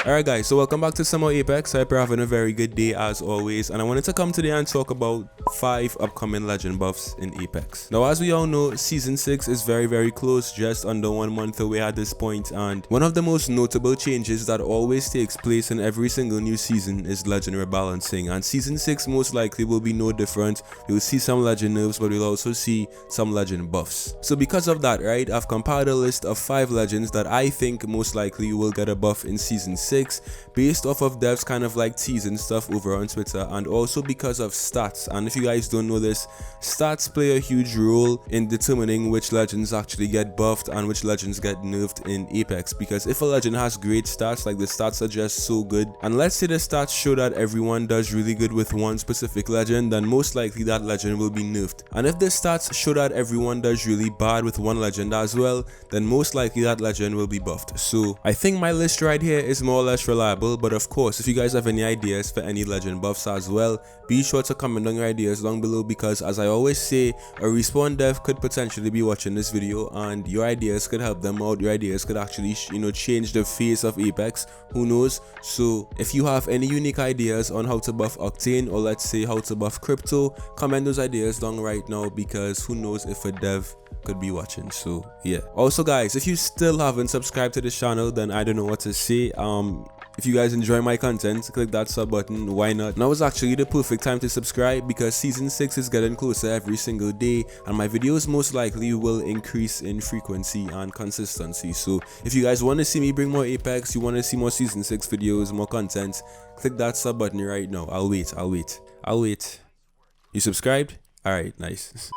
Alright guys, so welcome back to Summer Apex. I hope you're having a very good day as always, and I wanted to come today and talk about 5 upcoming legend buffs in Apex. Now as we all know, Season 6 is very close, just under 1 month away at this point, and one of the most notable changes that always takes place in every single new season is legend rebalancing, and Season 6 most likely will be no different. We'll see some legend nerfs, but we'll also see some legend buffs. So because of that, right, I've compiled a list of 5 legends that I think most likely will get a buff in Season 6 based off of devs kind of like teasing stuff over on Twitter, and also because of stats. And if you guys don't know this, stats play a huge role in determining which legends actually get buffed and which legends get nerfed in Apex, because if a legend has great stats, like the stats are just so good, and let's say the stats show that everyone does really good with one specific legend, then most likely that legend will be nerfed. And if the stats show that everyone does really bad with one legend as well, then most likely that legend will be buffed. So I think my list right here is more or less reliable, but of course if you guys have any ideas for any legend buffs as well, be sure to comment down your ideas down below, because as I always say, a respawn dev could potentially be watching this video and your ideas could help them out. Your ideas could actually change the face of Apex, who knows. So if you have any unique ideas on how to buff Octane, or let's say how to buff Crypto, comment those ideas down right now, because who knows if a dev could be watching. So yeah, also guys, if you still haven't subscribed to this channel, then I don't know what to say. If you guys enjoy my content, click that sub button. Why not? Now is actually the perfect time to subscribe, because Season 6 is getting closer every single day, and my videos most likely will increase in frequency and consistency. So if you guys want to see me bring more Apex, you want to see more Season 6 videos, more content, click that sub button right now. I'll wait. You subscribed? Alright, nice.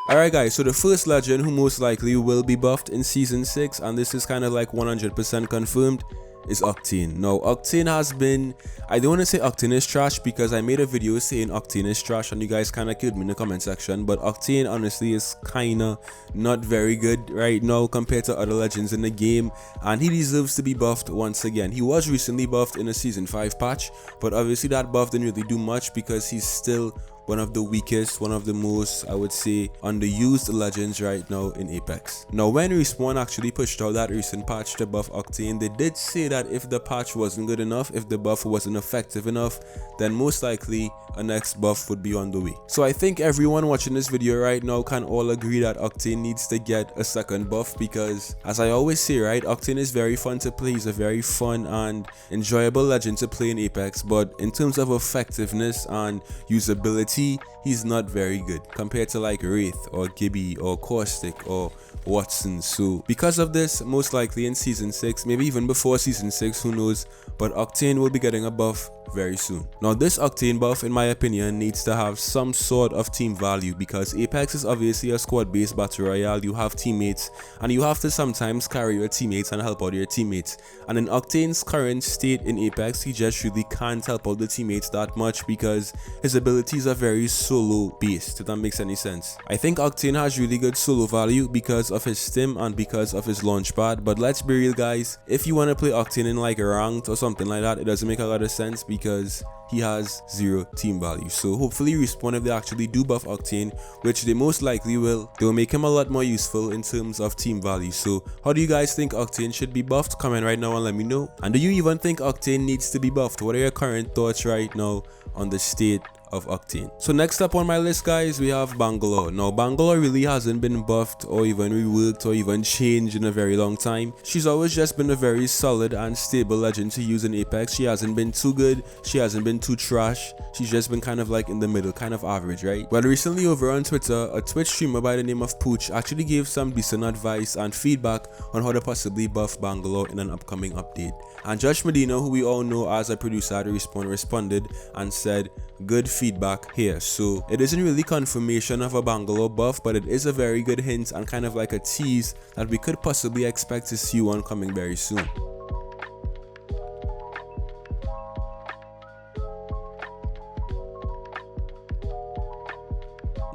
Alright guys, so the first legend who most likely will be buffed in Season 6, and this is kind of like 100% confirmed, is Octane. Now Octane has been, I don't want to say Octane is trash, because I made a video saying Octane is trash and you guys kind of killed me in the comment section, but Octane honestly is kind of not very good right now compared to other legends in the game, and he deserves to be buffed once again. He was recently buffed in a Season 5 patch, but obviously that buff didn't really do much, because he's still one of the weakest, one of the most, I would say, underused legends right now in Apex. Now when Respawn actually pushed out that recent patch to buff Octane, they did say that if the patch wasn't good enough, if the buff wasn't effective enough, then most likely a next buff would be on the way. So I think everyone watching this video right now can all agree that Octane needs to get a second buff, because as I always say, right, Octane is very fun to play. He's a very fun and enjoyable legend to play in Apex, but in terms of effectiveness and usability, he's not very good compared to like Wraith or Gibby or Caustic or Watson. So because of this, most likely in Season 6, maybe even before Season 6, who knows, but Octane will be getting a buff very soon. Now this Octane buff, in my opinion, needs to have some sort of team value, because Apex is obviously a squad based battle royale. You have teammates and you have to sometimes carry your teammates and help out your teammates, and in Octane's current state in Apex, he just really can't help out the teammates that much, because his abilities are very solo based, if that makes any sense. I think Octane has really good solo value because of his stim and because of his launchpad, but let's be real guys, if you want to play Octane in like a ranked or something like that, it doesn't make a lot of sense, because he has 0 team value. So hopefully Respawn, if they actually do buff Octane, which they most likely will, they will make him a lot more useful in terms of team value. So how do you guys think Octane should be buffed? Comment right now and let me know. And do you even think Octane needs to be buffed? What are your current thoughts right now on the state of Octane? So next up on my list guys, we have Bangalore. Now Bangalore really hasn't been buffed or even reworked or even changed in a very long time. She's always just been a very solid and stable legend to use in Apex. She hasn't been too good, she hasn't been too trash, she's just been kind of like in the middle, kind of average, right? Well, recently over on Twitter, a Twitch streamer by the name of Pooch actually gave some decent advice and feedback on how to possibly buff Bangalore in an upcoming update, and Josh Medina, who we all know as a producer at Respawn, responded and said, good feedback here. So it isn't really confirmation of a Bangalore buff, but it is a very good hint and kind of like a tease that we could possibly expect to see one coming very soon.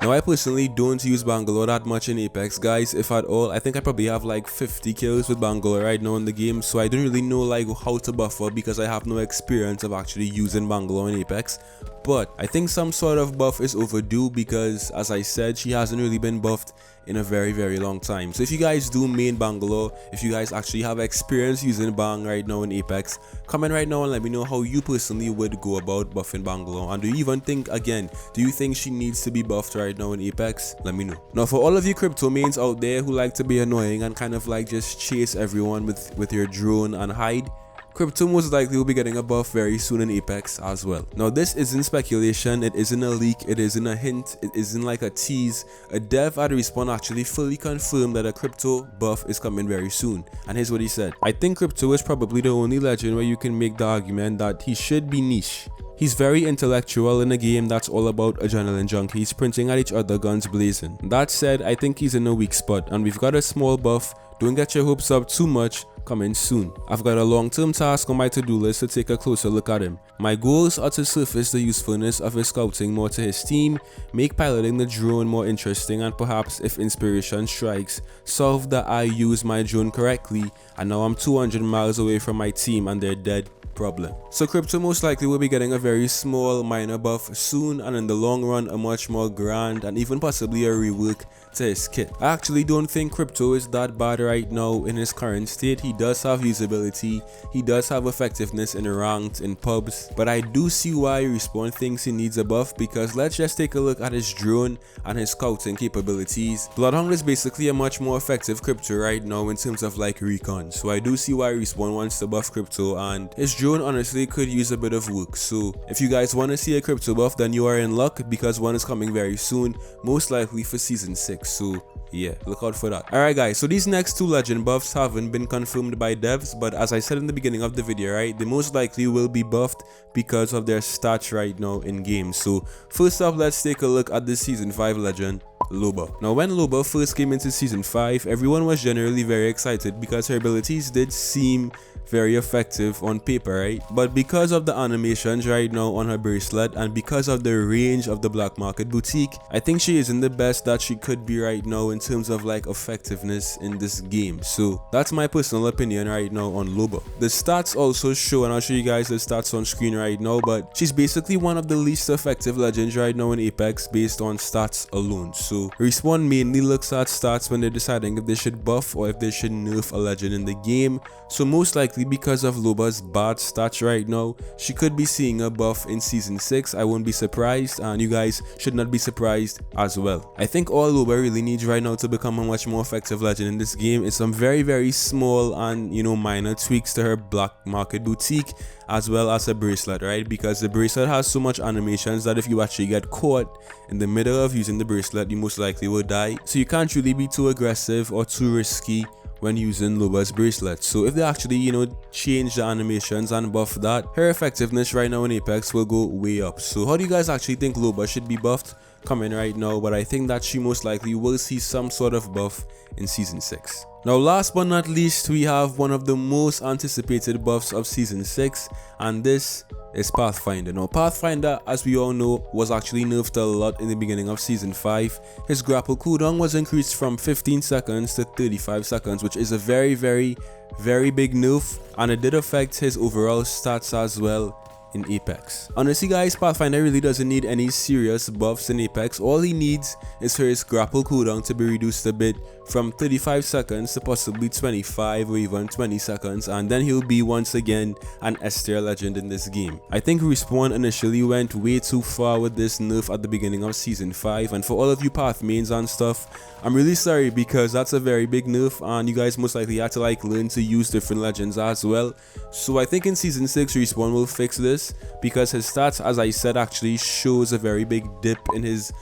Now I personally don't use Bangalore that much in Apex guys, if at all. I think I probably have like 50 kills with Bangalore right now in the game, so I don't really know like how to buff her, because I have no experience of actually using Bangalore in Apex. But I think some sort of buff is overdue, because as I said, she hasn't really been buffed in a very long time. So if you guys do main Bangalore, if you guys actually have experience using Bang right now in Apex, comment right now and let me know how you personally would go about buffing Bangalore. And do you even think, again, do you think she needs to be buffed right now in Apex? Let me know. Now for all of you crypto mains out there who like to be annoying and kind of like just chase everyone with your drone and hide, Crypto most likely will be getting a buff very soon in Apex as well. Now this isn't speculation, it isn't a leak, it isn't a hint, it isn't like a tease. A dev at Respawn actually fully confirmed that a Crypto buff is coming very soon. And here's what he said. I think Crypto is probably the only legend where you can make the argument that he should be niche. He's very intellectual in a game that's all about adrenaline junkies printing at each other guns blazing. That said, I think he's in a weak spot and we've got a small buff. Don't get your hopes up too much, coming soon. I've got a long-term task on my to-do list to take a closer look at him. My goals are to surface the usefulness of his scouting more to his team, make piloting the drone more interesting, and perhaps if inspiration strikes, solve that I use my drone correctly and now I'm 200 miles away from my team and they're dead problem. So Crypto most likely will be getting a very small minor buff soon, and in the long run a much more grand and even possibly a rework to his kit. I actually don't think Crypto is that bad right now in his current state. He does have usability, he does have effectiveness in ranked, in pubs, but I do see why Respawn thinks he needs a buff, because let's just take a look at his drone and his scouting capabilities. Bloodhound is basically a much more effective Crypto right now in terms of like recon, so I do see why Respawn wants to buff Crypto, and his drone honestly could use a bit of work. So if you guys want to see a Crypto buff, then you are in luck, because one is coming very soon, most likely for season 6. So yeah, look out for that. Alright guys, so these next two legend buffs haven't been confirmed by devs, but as I said in the beginning of the video, right, they most likely will be buffed because of their stats right now in game. So first up, let's take a look at the season 5 legend, Loba. Now when Loba first came into season 5, everyone was generally very excited because her abilities did seem very effective on paper, right? But because of the animations right now on her bracelet and because of the range of the black market boutique, I think she isn't the best that she could be right now in terms of like effectiveness in this game. So that's my personal opinion right now on Loba. The stats also show, and I'll show you guys the stats on screen right now, but she's basically one of the least effective legends right now in Apex based on stats alone. So Respawn mainly looks at stats when they're deciding if they should buff or if they should nerf a legend in the game. So most likely because of Loba's bad stats right now, she could be seeing a buff in season 6. I won't be surprised, and you guys should not be surprised as well. I think all Loba really needs right now to become a much more effective legend in this game is some very small and minor tweaks to her black market boutique as well as a bracelet, right? Because the bracelet has so much animations that if you actually get caught in the middle of using the bracelet, you most likely will die. So you can't really be too aggressive or too risky when using Loba's bracelet. So if they actually change the animations and buff that, her effectiveness right now in Apex will go way up. So how do you guys actually think Loba should be buffed? Comment right now, but I think that she most likely will see some sort of buff in season 6. Now last but not least, we have one of the most anticipated buffs of season 6, and this is Pathfinder. Now Pathfinder, as we all know, was actually nerfed a lot in the beginning of season 5. His grapple cooldown was increased from 15 seconds to 35 seconds, which is a very big nerf, and it did affect his overall stats as well in Apex. Honestly guys, Pathfinder really doesn't need any serious buffs in Apex. All he needs is for his grapple cooldown to be reduced a bit from 35 seconds to possibly 25 or even 20 seconds, and then he'll be once again an S tier legend in this game. I think Respawn initially went way too far with this nerf at the beginning of season 5, and for all of you path mains and stuff, I'm really sorry, because that's a very big nerf and you guys most likely had to like learn to use different legends as well. So I think in season 6 Respawn will fix this, because his stats, as I said, actually shows a very big dip in his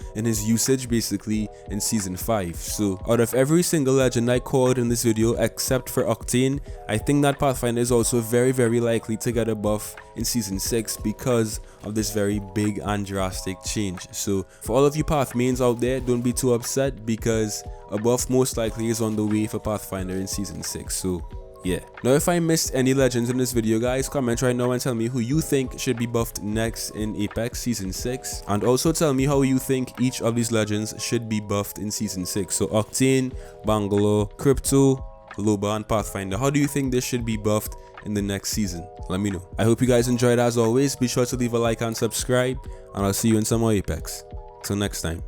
usage basically in season 5. So out of every single legend I called in this video except for Octane, I think that Pathfinder is also very likely to get a buff in season 6 because of this very big and drastic change. So for all of you path mains out there, don't be too upset, because a buff most likely is on the way for Pathfinder in season 6. So yeah. Now if I missed any legends in this video guys, comment right now and tell me who you think should be buffed next in Apex season 6, and also tell me how you think each of these legends should be buffed in season 6. So Octane, Bangalore, Crypto, Loba, and Pathfinder, how do you think this should be buffed in the next season? Let me know. I hope you guys enjoyed. As always, be sure to leave a like and subscribe, and I'll see you in some more Apex. Till next time.